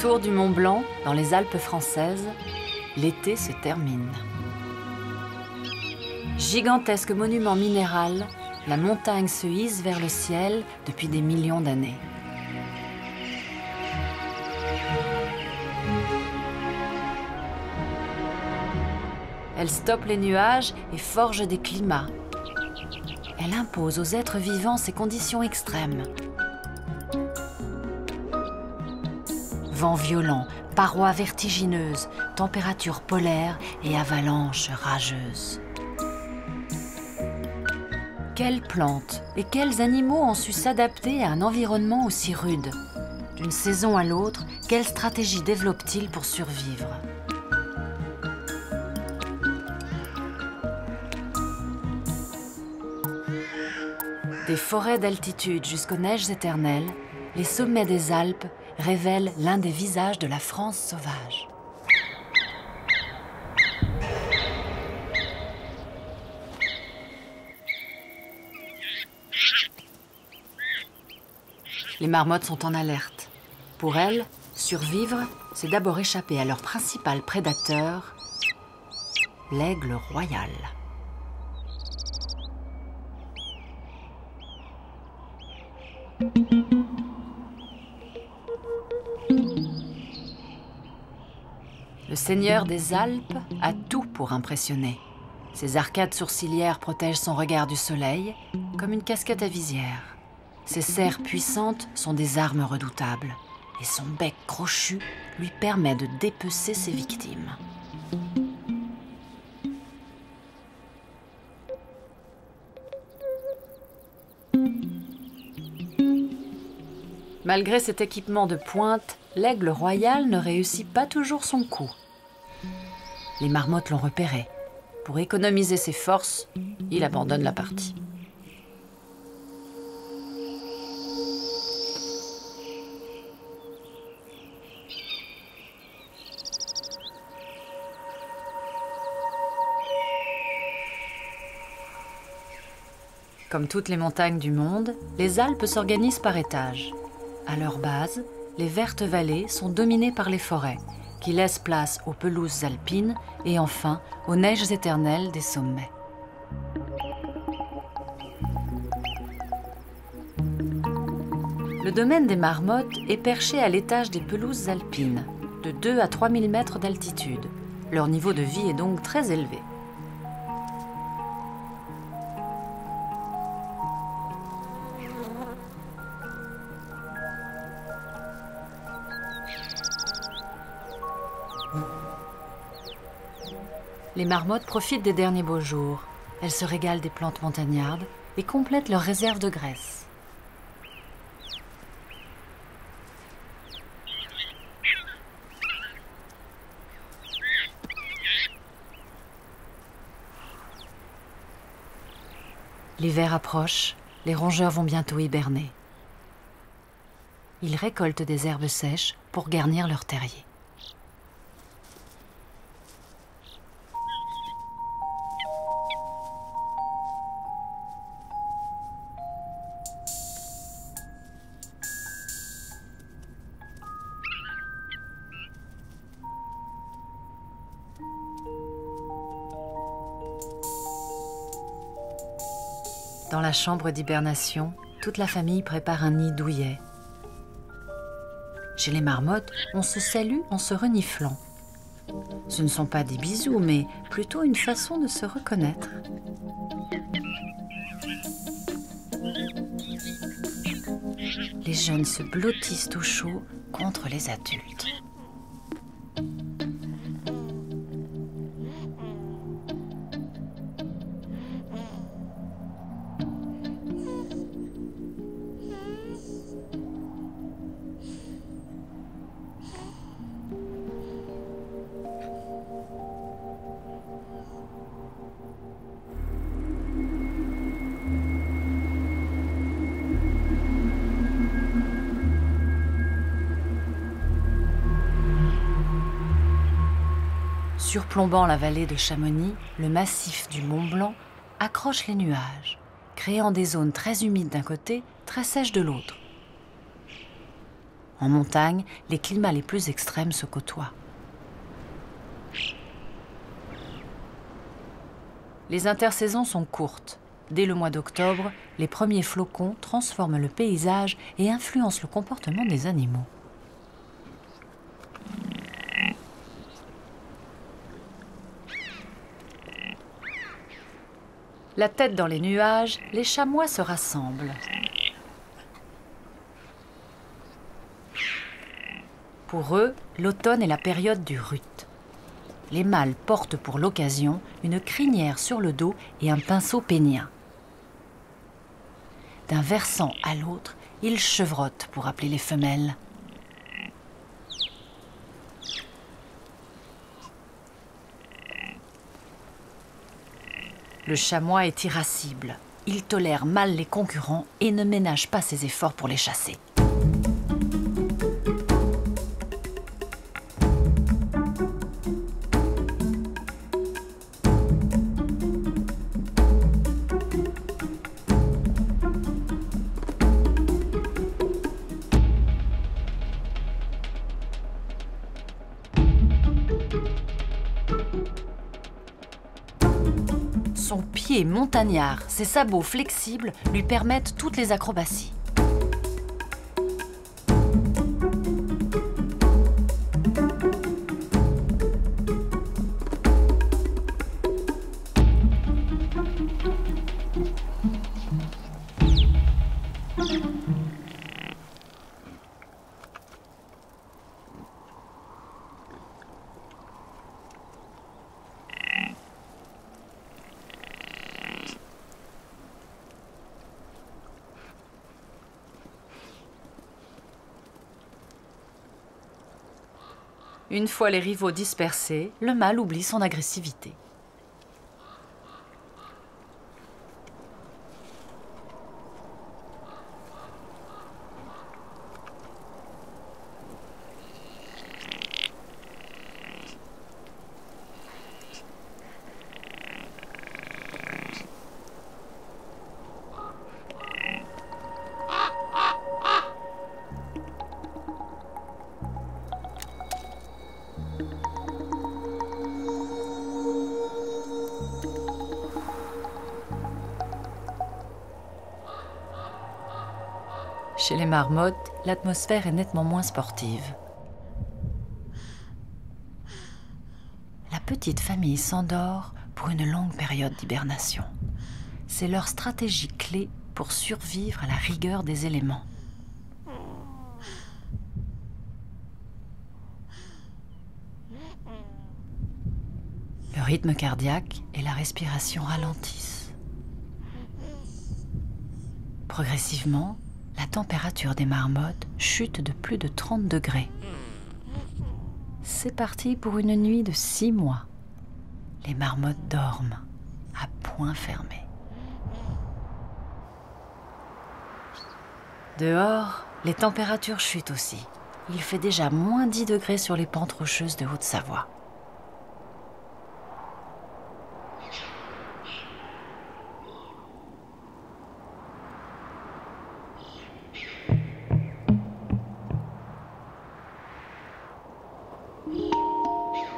Tour du Mont Blanc, dans les Alpes françaises, l'été se termine. Gigantesque monument minéral, la montagne se hisse vers le ciel depuis des millions d'années. Elle stoppe les nuages et forge des climats. Elle impose aux êtres vivants ces conditions extrêmes. Vents violents, parois vertigineuses, températures polaires et avalanches rageuses. Quelles plantes et quels animaux ont su s'adapter à un environnement aussi rude? D'une saison à l'autre, quelle stratégie développent-ils pour survivre? Des forêts d'altitude jusqu'aux neiges éternelles, les sommets des Alpes révèlent l'un des visages de la France sauvage. Les marmottes sont en alerte. Pour elles, survivre, c'est d'abord échapper à leur principal prédateur, l'aigle royal. Le seigneur des Alpes a tout pour impressionner. Ses arcades sourcilières protègent son regard du soleil, comme une casquette à visière. Ses serres puissantes sont des armes redoutables, et son bec crochu lui permet de dépecer ses victimes. Malgré cet équipement de pointe, l'aigle royal ne réussit pas toujours son coup. Les marmottes l'ont repéré. Pour économiser ses forces, il abandonne la partie. Comme toutes les montagnes du monde, les Alpes s'organisent par étages. À leur base, les vertes vallées sont dominées par les forêts, qui laissent place aux pelouses alpines et enfin aux neiges éternelles des sommets. Le domaine des marmottes est perché à l'étage des pelouses alpines, de 2 à 3 000 mètres d'altitude. Leur niveau de vie est donc très élevé. Les marmottes profitent des derniers beaux jours. Elles se régalent des plantes montagnardes et complètent leur réserve de graisse. L'hiver approche, les rongeurs vont bientôt hiberner. Ils récoltent des herbes sèches pour garnir leur terrier. Dans la chambre d'hibernation, toute la famille prépare un nid douillet. Chez les marmottes, on se salue en se reniflant. Ce ne sont pas des bisous, mais plutôt une façon de se reconnaître. Les jeunes se blottissent au chaud contre les adultes. Surplombant la vallée de Chamonix, le massif du Mont Blanc accroche les nuages, créant des zones très humides d'un côté, très sèches de l'autre. En montagne, les climats les plus extrêmes se côtoient. Les intersaisons sont courtes. Dès le mois d'octobre, les premiers flocons transforment le paysage et influencent le comportement des animaux. La tête dans les nuages, les chamois se rassemblent. Pour eux, l'automne est la période du rut. Les mâles portent pour l'occasion une crinière sur le dos et un pinceau pénien. D'un versant à l'autre, ils chevrotent pour appeler les femelles. Le chamois est irascible. Il tolère mal les concurrents et ne ménage pas ses efforts pour les chasser. Son pied montagnard, ses sabots flexibles lui permettent toutes les acrobaties. Une fois les rivaux dispersés, le mâle oublie son agressivité. Chez les marmottes, l'atmosphère est nettement moins sportive. La petite famille s'endort pour une longue période d'hibernation. C'est leur stratégie clé pour survivre à la rigueur des éléments. Le rythme cardiaque et la respiration ralentissent. Progressivement, la température des marmottes chute de plus de 30 degrés. C'est parti pour une nuit de 6 mois. Les marmottes dorment à poings fermés. Dehors, les températures chutent aussi. Il fait déjà moins 10 degrés sur les pentes rocheuses de Haute-Savoie.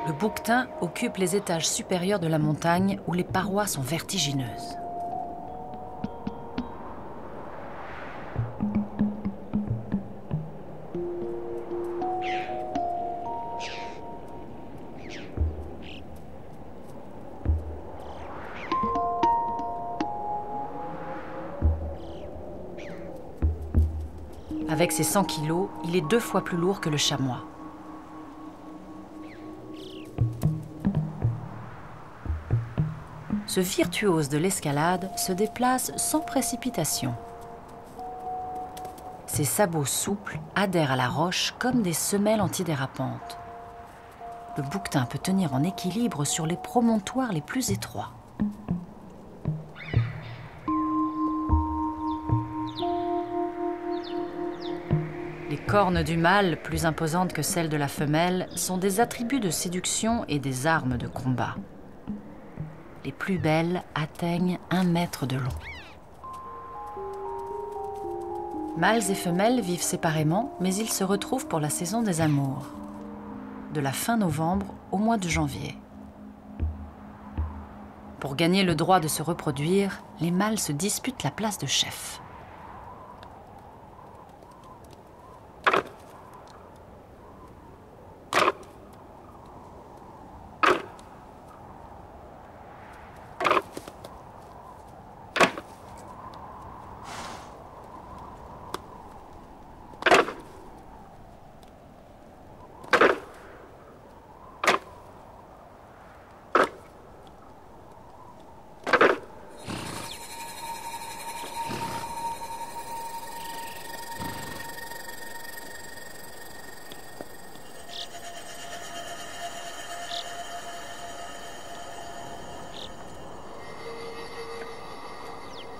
Le bouquetin occupe les étages supérieurs de la montagne où les parois sont vertigineuses. Avec ses 100 kilos, il est 2 fois plus lourd que le chamois. Ce virtuose de l'escalade se déplace sans précipitation. Ses sabots souples adhèrent à la roche comme des semelles antidérapantes. Le bouquetin peut tenir en équilibre sur les promontoires les plus étroits. Les cornes du mâle, plus imposantes que celles de la femelle, sont des attributs de séduction et des armes de combat. Les plus belles atteignent 1 mètre de long. Mâles et femelles vivent séparément, mais ils se retrouvent pour la saison des amours, de la fin novembre au mois de janvier. Pour gagner le droit de se reproduire, les mâles se disputent la place de chef.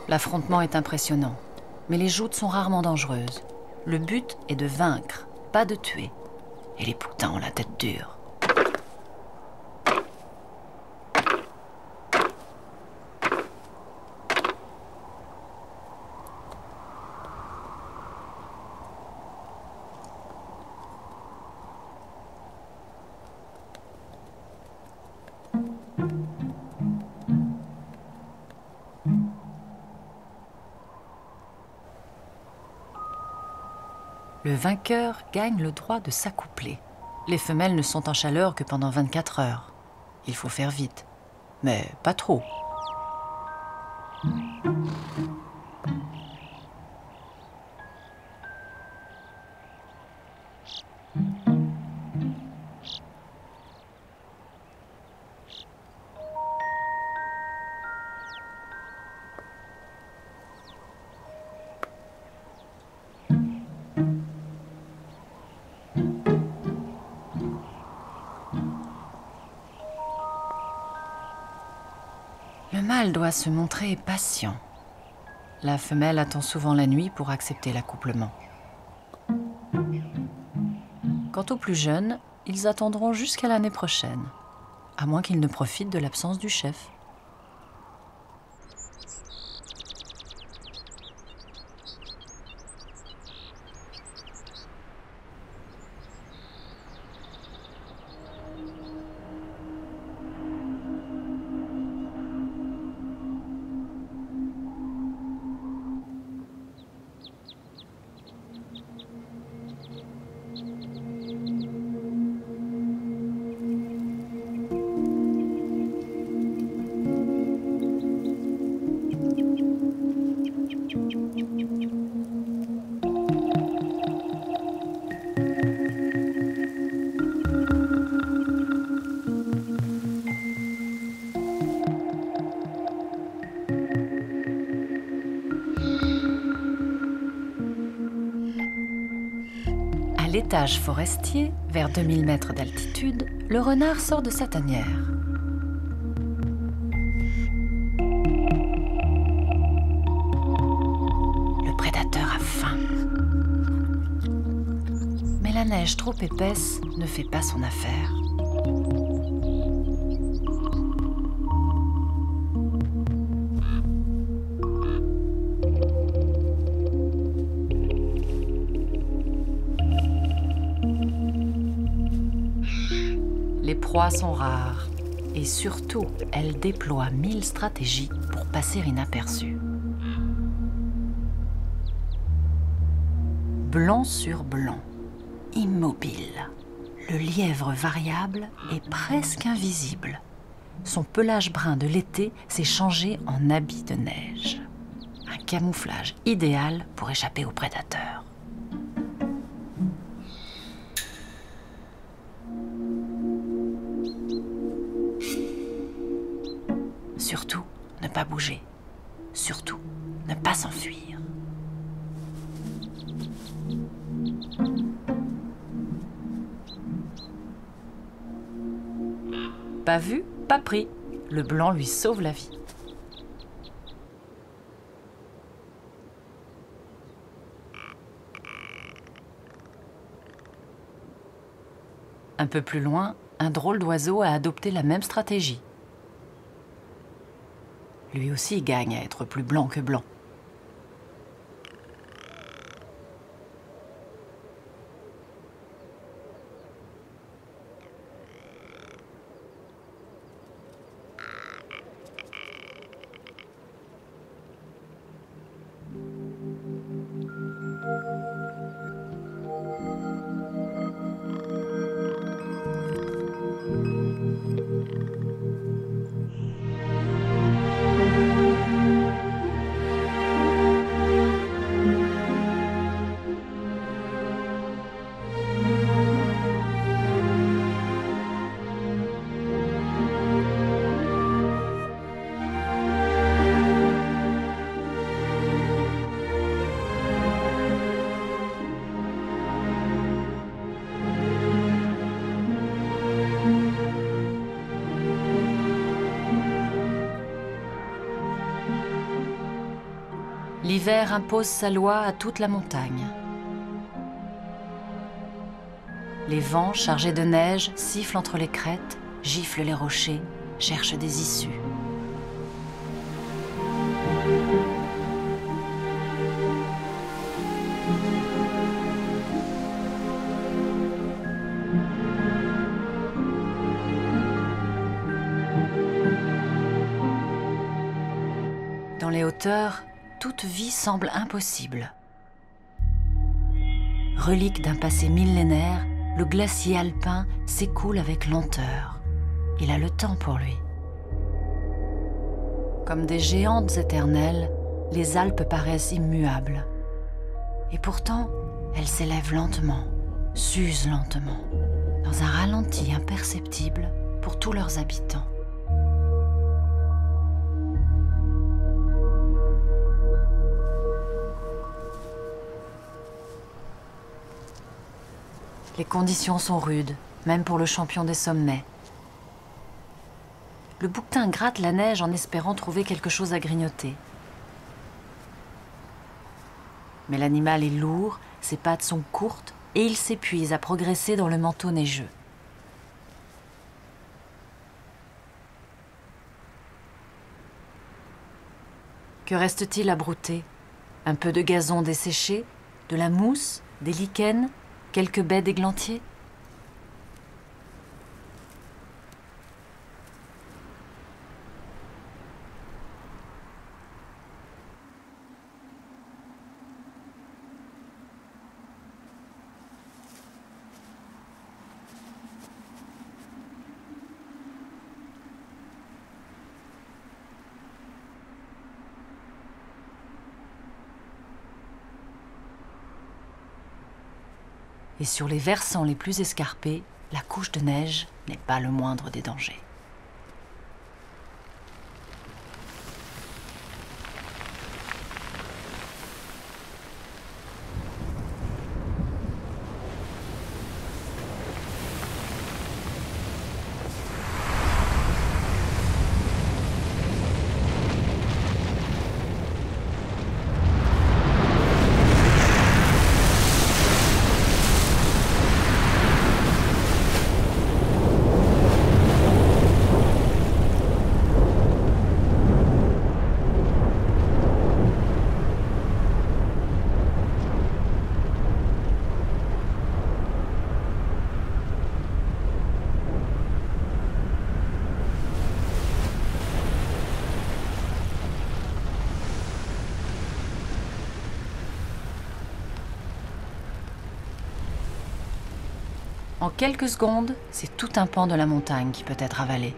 L'affrontement est impressionnant, mais les joutes sont rarement dangereuses. Le but est de vaincre, pas de tuer. Et les poutins ont la tête dure. Le vainqueur gagne le droit de s'accoupler. Les femelles ne sont en chaleur que pendant 24 heures. Il faut faire vite, mais pas trop. Le mâle doit se montrer patient. La femelle attend souvent la nuit pour accepter l'accouplement. Quant aux plus jeunes, ils attendront jusqu'à l'année prochaine, à moins qu'ils ne profitent de l'absence du chef. À l'étage forestier, vers 2000 mètres d'altitude, le renard sort de sa tanière. Le prédateur a faim. Mais la neige trop épaisse ne fait pas son affaire. Les proies sont rares et surtout, elles déploient 1000 stratégies pour passer inaperçues. Blanc sur blanc, immobile, le lièvre variable est presque invisible. Son pelage brun de l'été s'est changé en habit de neige. Un camouflage idéal pour échapper aux prédateurs. Surtout, ne pas bouger. Surtout, ne pas s'enfuir. Pas vu, pas pris. Le blanc lui sauve la vie. Un peu plus loin, un drôle d'oiseau a adopté la même stratégie. Lui aussi gagne à être plus blanc que blanc. L'hiver impose sa loi à toute la montagne. Les vents chargés de neige sifflent entre les crêtes, giflent les rochers, cherchent des issues. Dans les hauteurs, toute vie semble impossible. Relique d'un passé millénaire, le glacier alpin s'écoule avec lenteur. Il a le temps pour lui. Comme des géantes éternelles, les Alpes paraissent immuables. Et pourtant, elles s'élèvent lentement, s'usent lentement, dans un ralenti imperceptible pour tous leurs habitants. Les conditions sont rudes, même pour le champion des sommets. Le bouquetin gratte la neige en espérant trouver quelque chose à grignoter. Mais l'animal est lourd, ses pattes sont courtes et il s'épuise à progresser dans le manteau neigeux. Que reste-t-il à brouter? Un peu de gazon desséché, de la mousse, des lichens, quelques baies d'églantier? Et sur les versants les plus escarpés, la couche de neige n'est pas le moindre des dangers. En quelques secondes, c'est tout un pan de la montagne qui peut être avalé.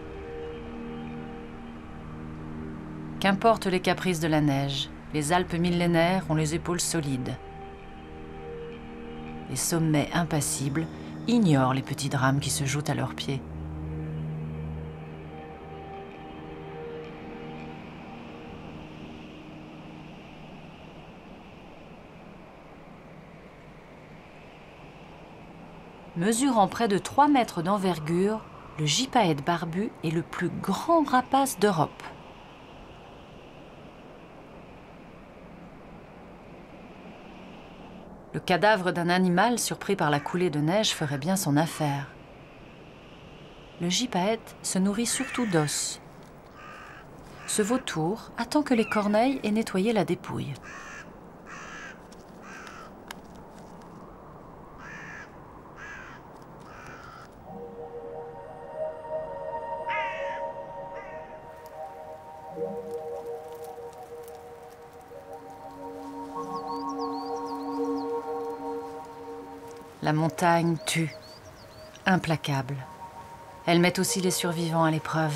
Qu'importe les caprices de la neige, les Alpes millénaires ont les épaules solides. Les sommets impassibles ignorent les petits drames qui se jouent à leurs pieds. Mesurant près de 3 mètres d'envergure, le gypaète barbu est le plus grand rapace d'Europe. Le cadavre d'un animal surpris par la coulée de neige ferait bien son affaire. Le gypaète se nourrit surtout d'os. Ce vautour attend que les corneilles aient nettoyé la dépouille. La montagne tue, implacable. Elle met aussi les survivants à l'épreuve.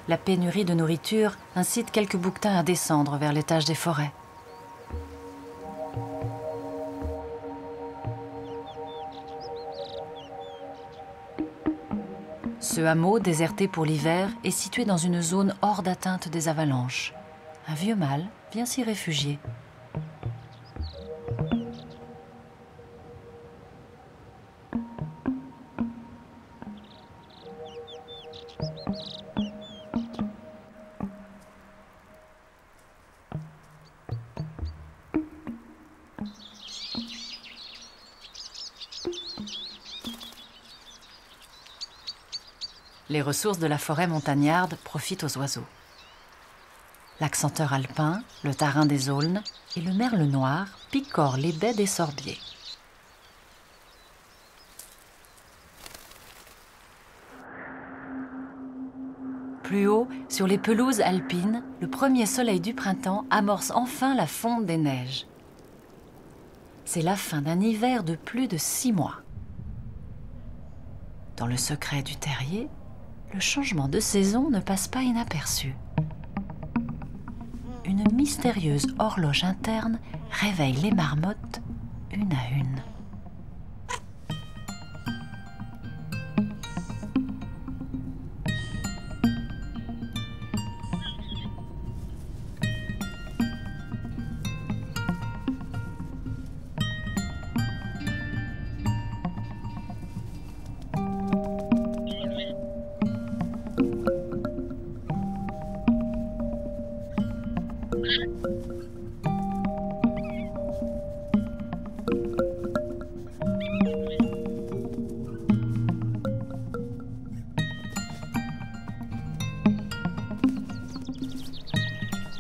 La pénurie de nourriture incite quelques bouquetins à descendre vers l'étage des forêts. Ce hameau, déserté pour l'hiver, est situé dans une zone hors d'atteinte des avalanches. Un vieux mâle vient s'y réfugier. Les ressources de la forêt montagnarde profitent aux oiseaux. L'accenteur alpin, le tarin des aulnes et le merle noir picorent les baies des sorbiers. Plus haut, sur les pelouses alpines, le premier soleil du printemps amorce enfin la fonte des neiges. C'est la fin d'un hiver de plus de 6 mois. Dans le secret du terrier, le changement de saison ne passe pas inaperçu. Une mystérieuse horloge interne réveille les marmottes une à une.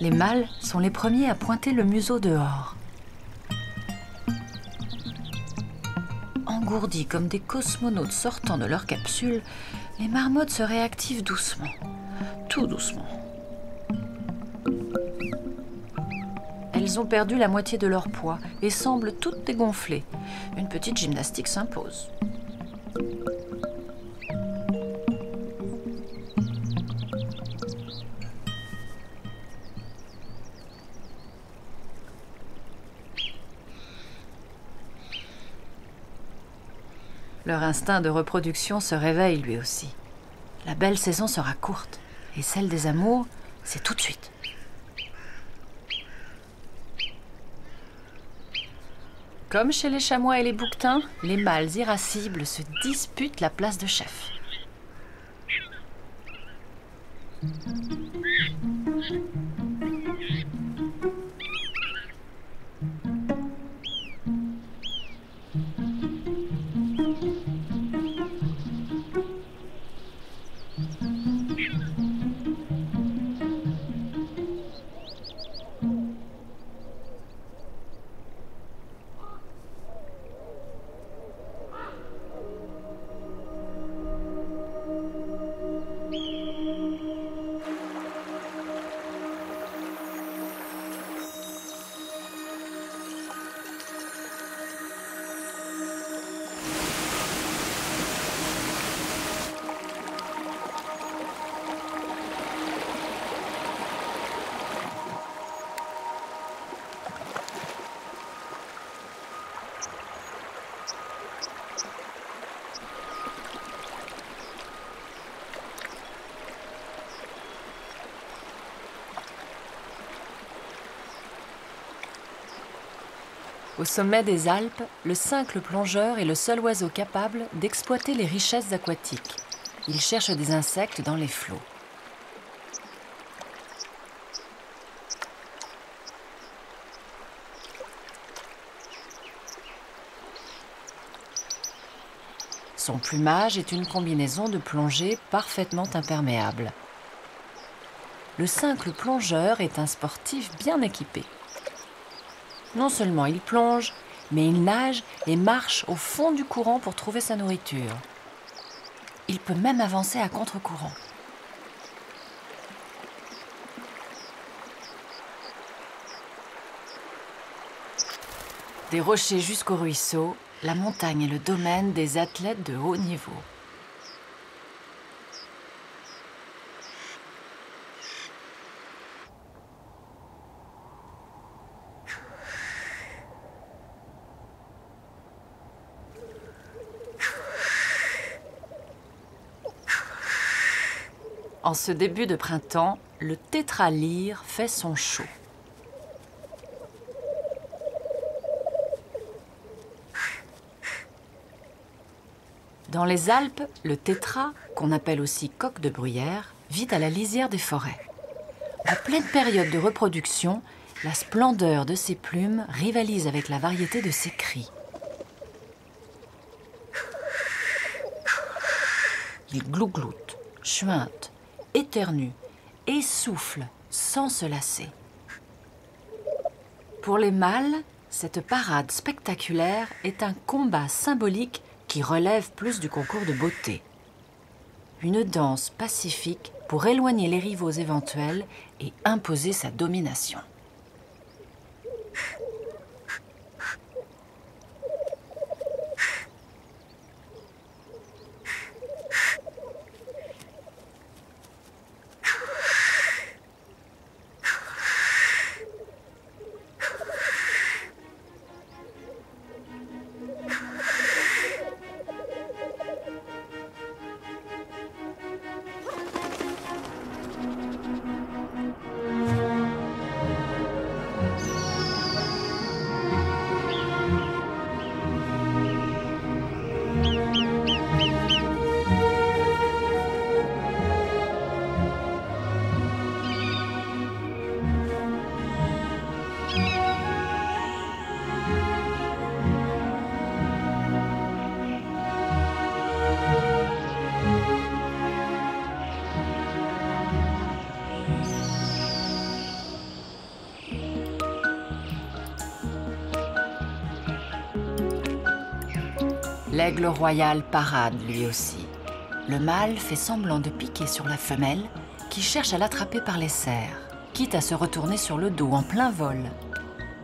Les mâles sont les premiers à pointer le museau dehors. Engourdis comme des cosmonautes sortant de leur capsule, les marmottes se réactivent doucement, tout doucement. Elles ont perdu la moitié de leur poids et semblent toutes dégonflées. Une petite gymnastique s'impose. Leur instinct de reproduction se réveille lui aussi. La belle saison sera courte, et celle des amours, c'est tout de suite. Comme chez les chamois et les bouquetins, les mâles irascibles se disputent la place de chef. Au sommet des Alpes, le cincle plongeur est le seul oiseau capable d'exploiter les richesses aquatiques. Il cherche des insectes dans les flots. Son plumage est une combinaison de plongée parfaitement imperméable. Le cincle plongeur est un sportif bien équipé. Non seulement il plonge, mais il nage et marche au fond du courant pour trouver sa nourriture. Il peut même avancer à contre-courant. Des rochers jusqu'au ruisseau, la montagne est le domaine des athlètes de haut niveau. En ce début de printemps, le tétralyre fait son show. Dans les Alpes, le tétra, qu'on appelle aussi coq de bruyère, vit à la lisière des forêts. En pleine période de reproduction, la splendeur de ses plumes rivalise avec la variété de ses cris. Il glougloute, chuinte, éternue, essouffle sans se lasser. Pour les mâles, cette parade spectaculaire est un combat symbolique qui relève plus du concours de beauté. Une danse pacifique pour éloigner les rivaux éventuels et imposer sa domination. L'aigle royal parade lui aussi. Le mâle fait semblant de piquer sur la femelle qui cherche à l'attraper par les serres, quitte à se retourner sur le dos en plein vol.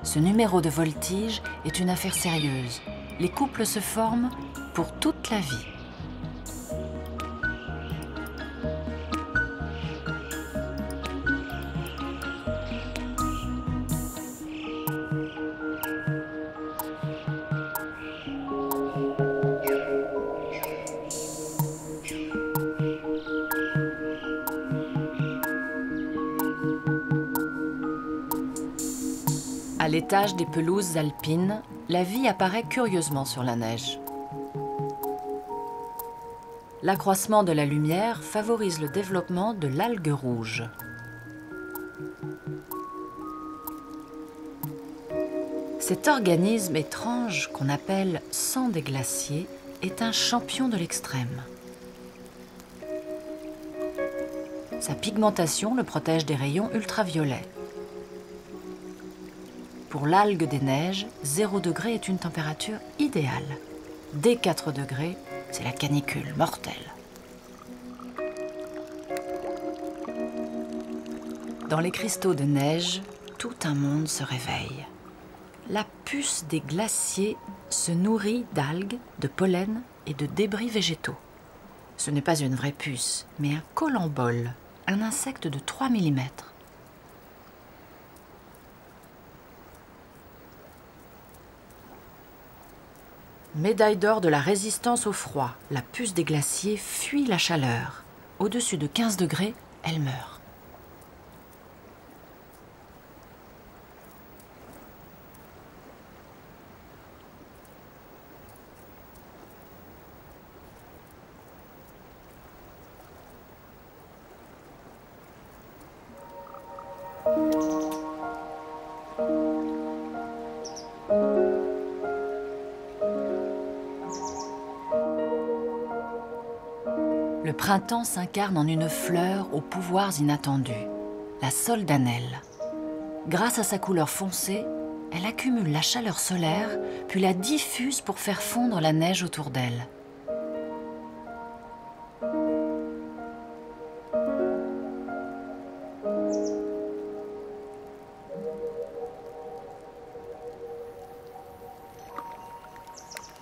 Ce numéro de voltige est une affaire sérieuse. Les couples se forment pour toute la vie. À l'étage des pelouses alpines, la vie apparaît curieusement sur la neige. L'accroissement de la lumière favorise le développement de l'algue rouge. Cet organisme étrange qu'on appelle sang des glaciers est un champion de l'extrême. Sa pigmentation le protège des rayons ultraviolets. Pour l'algue des neiges, 0 degré est une température idéale. Dès 4 degrés, c'est la canicule mortelle. Dans les cristaux de neige, tout un monde se réveille. La puce des glaciers se nourrit d'algues, de pollen et de débris végétaux. Ce n'est pas une vraie puce, mais un colembole, un insecte de 3 mm. Médaille d'or de la résistance au froid, la puce des glaciers fuit la chaleur. Au-dessus de 15 degrés, elle meurt. Le printemps s'incarne en une fleur aux pouvoirs inattendus, la soldanelle. Grâce à sa couleur foncée, elle accumule la chaleur solaire, puis la diffuse pour faire fondre la neige autour d'elle.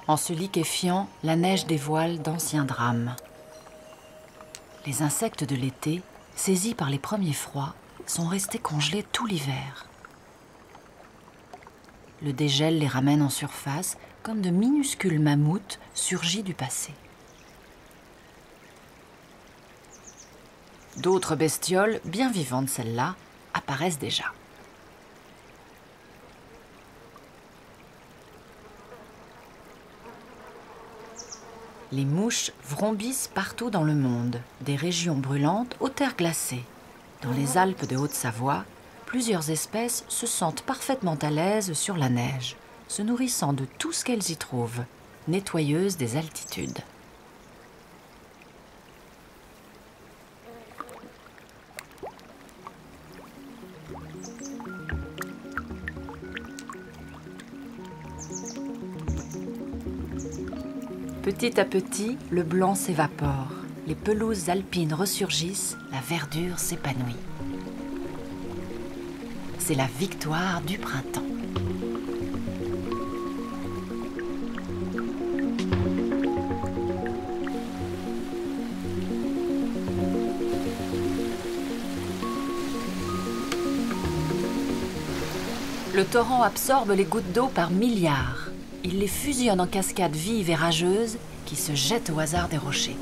En se liquéfiant, la neige dévoile d'anciens drames. Les insectes de l'été, saisis par les premiers froids, sont restés congelés tout l'hiver. Le dégel les ramène en surface comme de minuscules mammouths surgis du passé. D'autres bestioles, bien vivantes celles-là, apparaissent déjà. Les mouches vrombissent partout dans le monde, des régions brûlantes aux terres glacées. Dans les Alpes de Haute-Savoie, plusieurs espèces se sentent parfaitement à l'aise sur la neige, se nourrissant de tout ce qu'elles y trouvent, nettoyeuses des altitudes. Petit à petit, le blanc s'évapore. Les pelouses alpines ressurgissent, la verdure s'épanouit. C'est la victoire du printemps. Le torrent absorbe les gouttes d'eau par milliards. Il les fusionne en cascades vives et rageuses qui se jettent au hasard des rochers.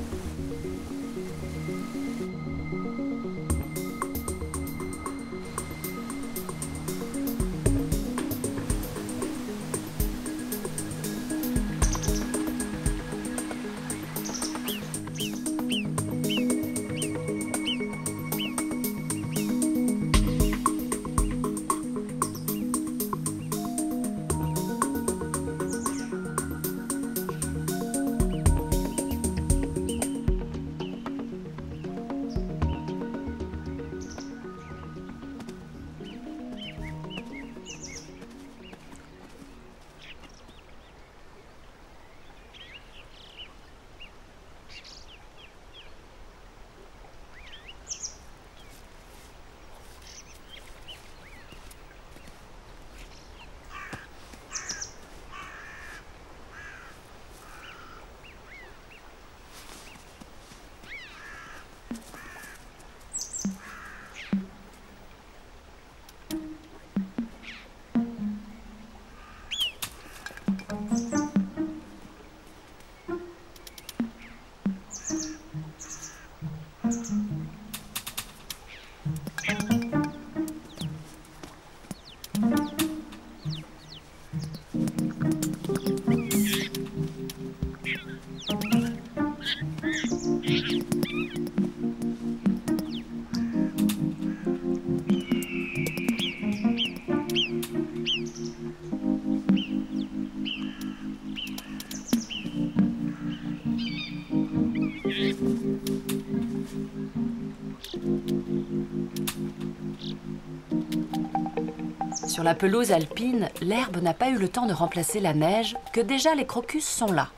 Sur la pelouse alpine, l'herbe n'a pas eu le temps de remplacer la neige que déjà les crocus sont là.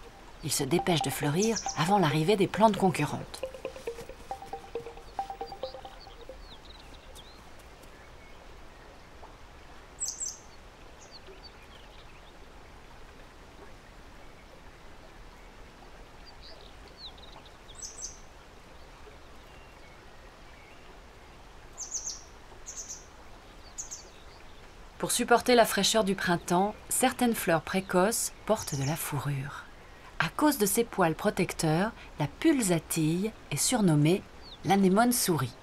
Ils se dépêchent de fleurir avant l'arrivée des plantes concurrentes. Pour supporter la fraîcheur du printemps, certaines fleurs précoces portent de la fourrure. À cause de ses poils protecteurs, la pulsatille est surnommée l'anémone souris.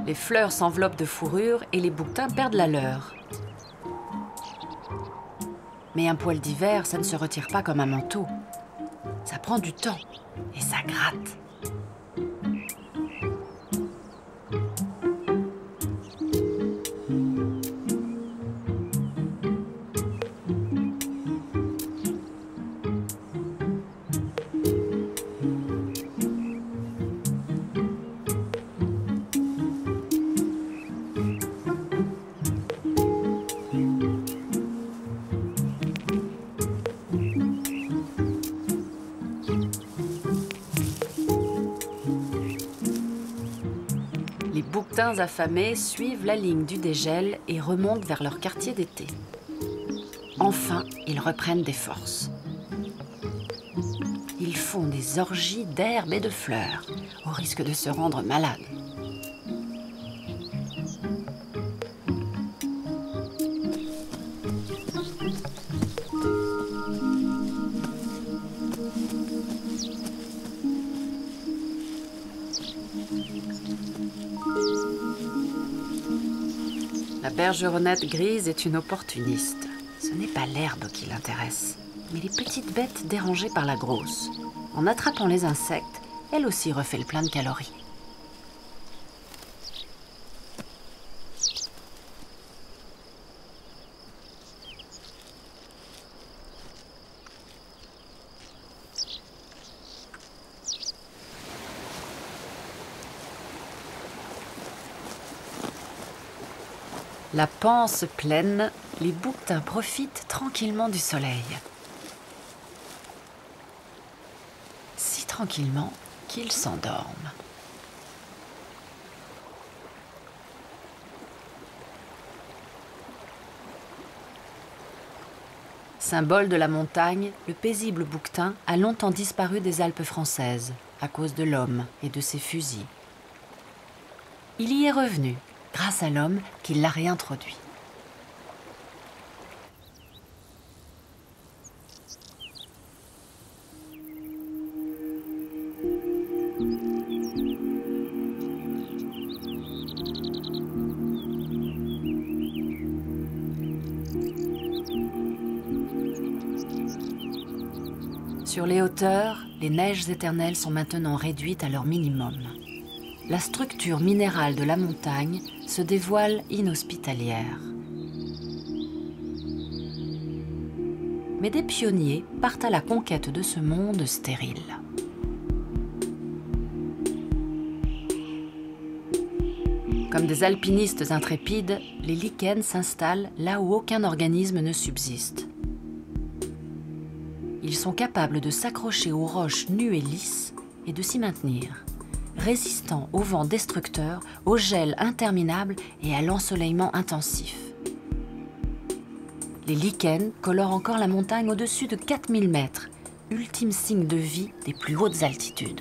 Les fleurs s'enveloppent de fourrure et les bouquetins perdent la leur. Mais un poil d'hiver, ça ne se retire pas comme un manteau. Ça prend du temps et ça gratte. Les bouquetins affamés suivent la ligne du dégel et remontent vers leur quartier d'été. Enfin, ils reprennent des forces. Ils font des orgies d'herbes et de fleurs, au risque de se rendre malades. La bergeronnette grise est une opportuniste. Ce n'est pas l'herbe qui l'intéresse, mais les petites bêtes dérangées par la grosse. En attrapant les insectes, elle aussi refait le plein de calories. La panse pleine, les bouquetins profitent tranquillement du soleil. Si tranquillement qu'ils s'endorment. Symbole de la montagne, le paisible bouquetin a longtemps disparu des Alpes françaises à cause de l'homme et de ses fusils. Il y est revenu, grâce à l'homme qui l'a réintroduit. Sur les hauteurs, les neiges éternelles sont maintenant réduites à leur minimum. La structure minérale de la montagne se dévoile inhospitalière. Mais des pionniers partent à la conquête de ce monde stérile. Comme des alpinistes intrépides, les lichens s'installent là où aucun organisme ne subsiste. Ils sont capables de s'accrocher aux roches nues et lisses et de s'y maintenir, résistant au vent destructeur, au gel interminable et à l'ensoleillement intensif. Les lichens colorent encore la montagne au-dessus de 4000 mètres, ultime signe de vie des plus hautes altitudes.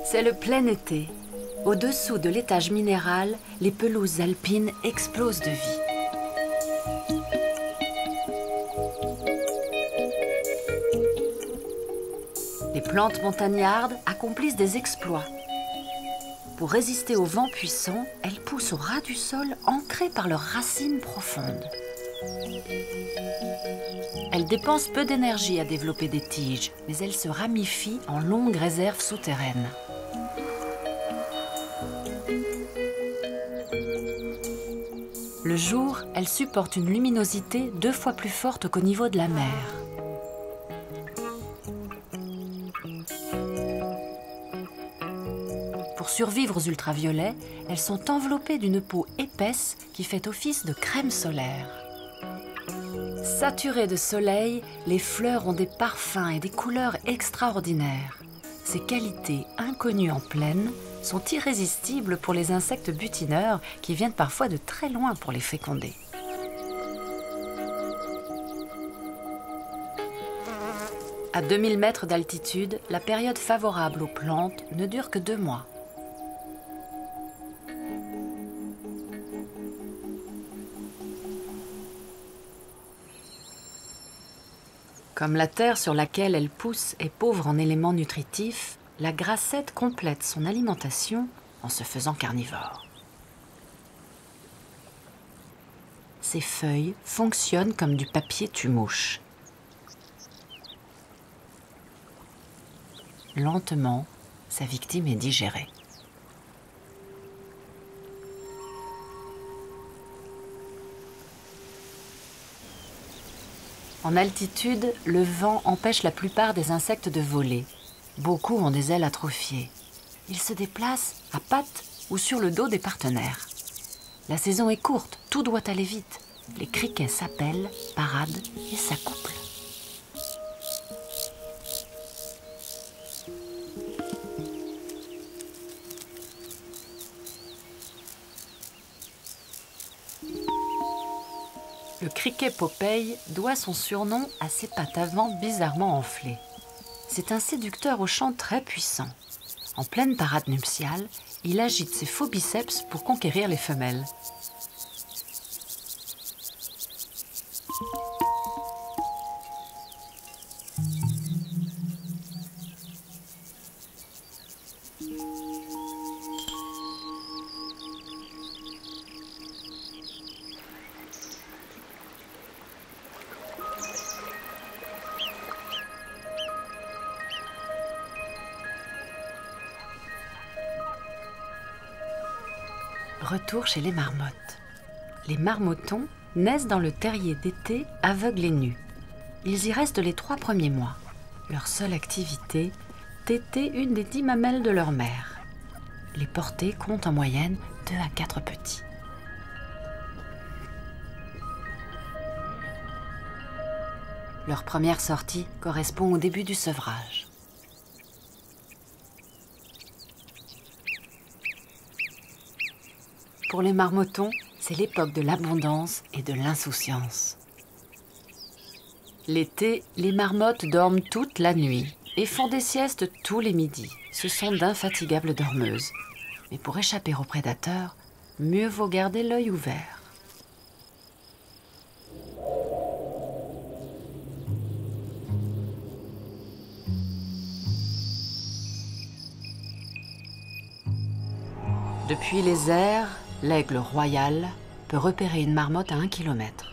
C'est le plein été. Au-dessous de l'étage minéral, les pelouses alpines explosent de vie. Les plantes montagnardes accomplissent des exploits. Pour résister aux vents puissants, elles poussent au ras du sol, ancrées par leurs racines profondes. Elles dépensent peu d'énergie à développer des tiges, mais elles se ramifient en longues réserves souterraines. Le jour, elles supportent une luminosité 2 fois plus forte qu'au niveau de la mer. Pour survivre aux ultraviolets, elles sont enveloppées d'une peau épaisse qui fait office de crème solaire. Saturées de soleil, les fleurs ont des parfums et des couleurs extraordinaires. Ces qualités inconnues en plaine sont irrésistibles pour les insectes butineurs qui viennent parfois de très loin pour les féconder. À 2000 mètres d'altitude, la période favorable aux plantes ne dure que 2 mois. Comme la terre sur laquelle elle pousse est pauvre en éléments nutritifs, la grassette complète son alimentation en se faisant carnivore. Ses feuilles fonctionnent comme du papier tue-mouche. Lentement, sa victime est digérée. En altitude, le vent empêche la plupart des insectes de voler. Beaucoup ont des ailes atrophiées. Ils se déplacent à pattes ou sur le dos des partenaires. La saison est courte, tout doit aller vite. Les criquets s'appellent, paradent et s'accouplent. Le criquet Popeye doit son surnom à ses pattes avant bizarrement enflées. C'est un séducteur au chant très puissant. En pleine parade nuptiale, il agite ses faux biceps pour conquérir les femelles. Retour chez les marmottes. Les marmotons naissent dans le terrier d'été, aveugles et nus. Ils y restent les 3 premiers mois. Leur seule activité, téter une des 10 mamelles de leur mère. Les portées comptent en moyenne 2 à 4 petits. Leur première sortie correspond au début du sevrage. Pour les marmotons, c'est l'époque de l'abondance et de l'insouciance. L'été, les marmottes dorment toute la nuit et font des siestes tous les midis. Ce sont d'infatigables dormeuses. Mais pour échapper aux prédateurs, mieux vaut garder l'œil ouvert. Depuis les airs, l'aigle royal peut repérer une marmotte à 1 kilomètre.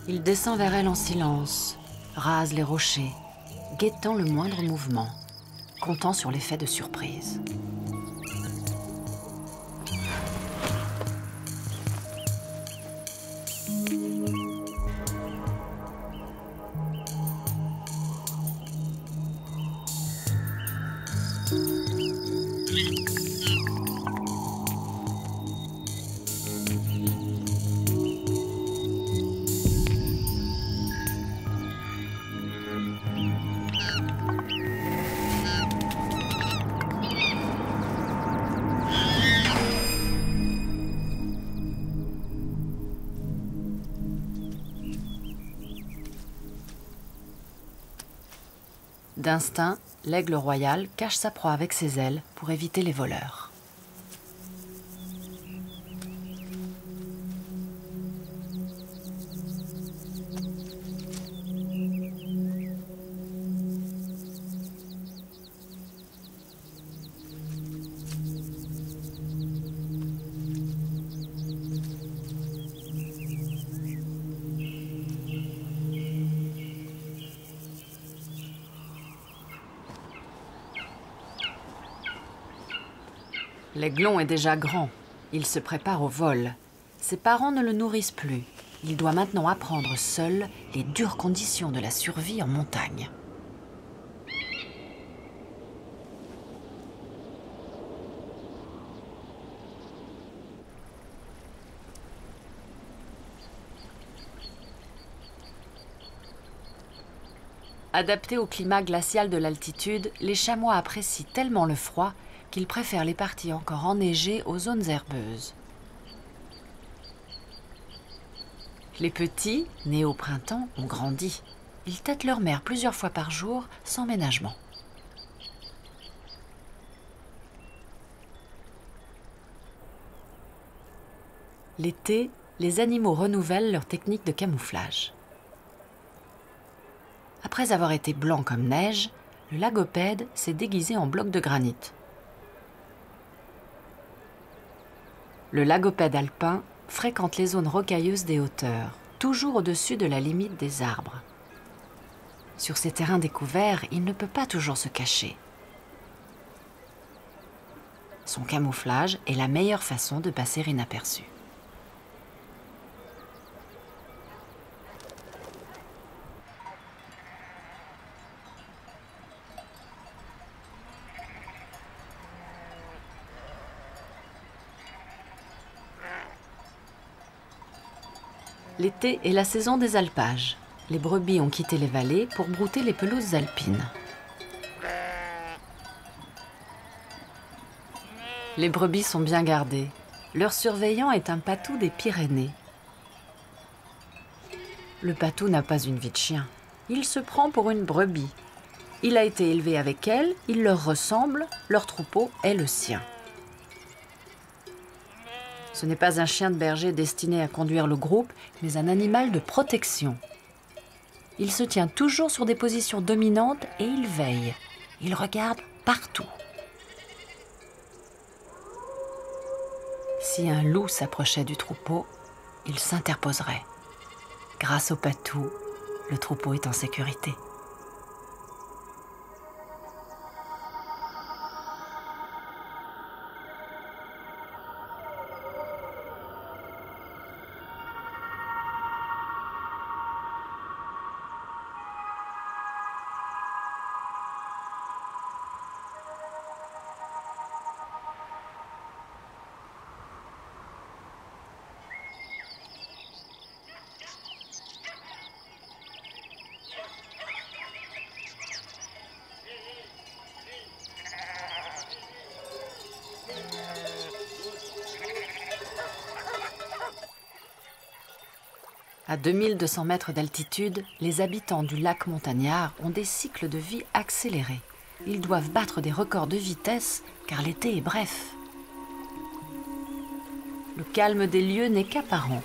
Il descend vers elle en silence, rase les rochers, guettant le moindre mouvement, comptant sur l'effet de surprise. D'instinct, l'aigle royal cache sa proie avec ses ailes pour éviter les voleurs. L'aiglon est déjà grand. Il se prépare au vol. Ses parents ne le nourrissent plus. Il doit maintenant apprendre seul les dures conditions de la survie en montagne. Adaptés au climat glacial de l'altitude, les chamois apprécient tellement le froid qu'ils préfèrent les parties encore enneigées aux zones herbeuses. Les petits, nés au printemps, ont grandi. Ils tètent leur mère plusieurs fois par jour, sans ménagement. L'été, les animaux renouvellent leur technique de camouflage. Après avoir été blanc comme neige, le lagopède s'est déguisé en bloc de granit. Le lagopède alpin fréquente les zones rocailleuses des hauteurs, toujours au-dessus de la limite des arbres. Sur ces terrains découverts, il ne peut pas toujours se cacher. Son camouflage est la meilleure façon de passer inaperçu. L'été est la saison des alpages. Les brebis ont quitté les vallées pour brouter les pelouses alpines. Les brebis sont bien gardées. Leur surveillant est un patou des Pyrénées. Le patou n'a pas une vie de chien. Il se prend pour une brebis. Il a été élevé avec elles, il leur ressemble, leur troupeau est le sien. Ce n'est pas un chien de berger destiné à conduire le groupe, mais un animal de protection. Il se tient toujours sur des positions dominantes et il veille. Il regarde partout. Si un loup s'approchait du troupeau, il s'interposerait. Grâce au patou, le troupeau est en sécurité. À 2200 mètres d'altitude, les habitants du lac montagnard ont des cycles de vie accélérés. Ils doivent battre des records de vitesse car l'été est bref. Le calme des lieux n'est qu'apparent.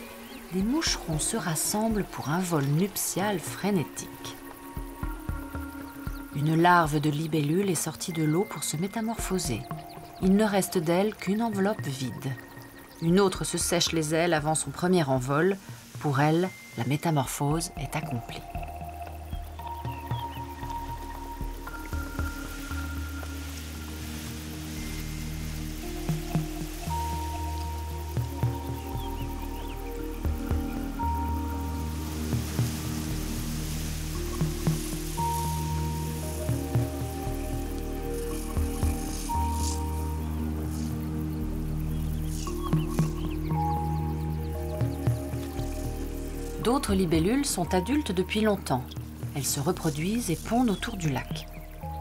Les moucherons se rassemblent pour un vol nuptial frénétique. Une larve de libellule est sortie de l'eau pour se métamorphoser. Il ne reste d'elle qu'une enveloppe vide. Une autre se sèche les ailes avant son premier envol. Pour elle, la métamorphose est accomplie. D'autres libellules sont adultes depuis longtemps. Elles se reproduisent et pondent autour du lac.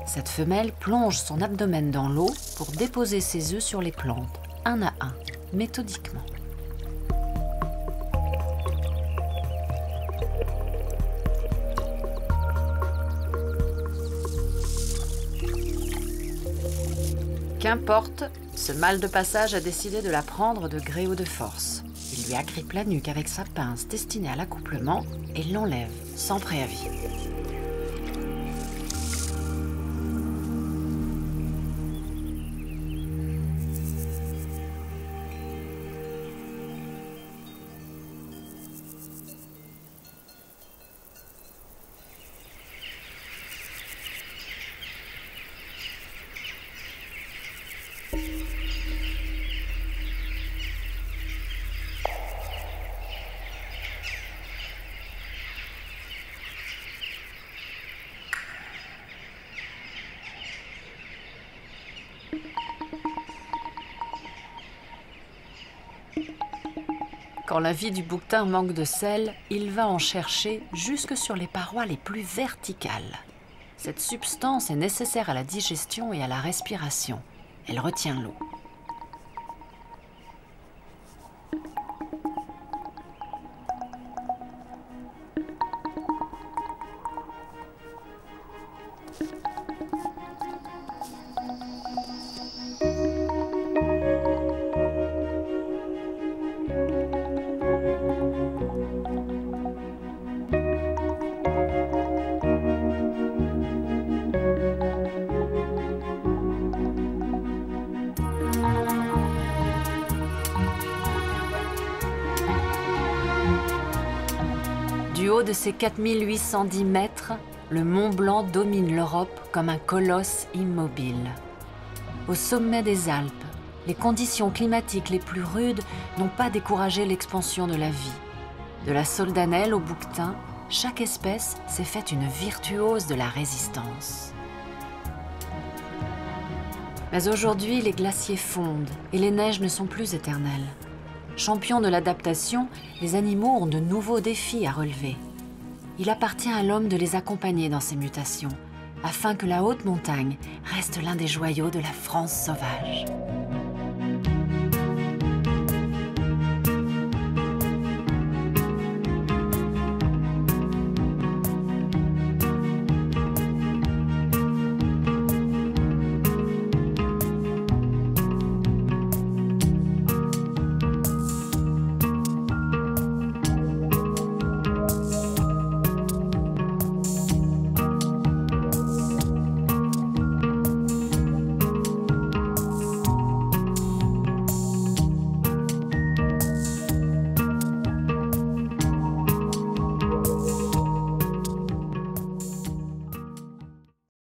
Cette femelle plonge son abdomen dans l'eau pour déposer ses œufs sur les plantes, un à un, méthodiquement. Qu'importe, ce mâle de passage a décidé de la prendre de gré ou de force. Il lui agrippe la nuque avec sa pince destinée à l'accouplement et l'enlève sans préavis. Quand la vie du bouquetin manque de sel, il va en chercher jusque sur les parois les plus verticales. Cette substance est nécessaire à la digestion et à la respiration. Elle retient l'eau. Du haut de ses 4810 mètres, le Mont Blanc domine l'Europe comme un colosse immobile. Au sommet des Alpes, les conditions climatiques les plus rudes n'ont pas découragé l'expansion de la vie. De la soldanelle au bouquetin, chaque espèce s'est faite une virtuose de la résistance. Mais aujourd'hui, les glaciers fondent et les neiges ne sont plus éternelles. Champions de l'adaptation, les animaux ont de nouveaux défis à relever. Il appartient à l'homme de les accompagner dans ces mutations, afin que la haute montagne reste l'un des joyaux de la France sauvage.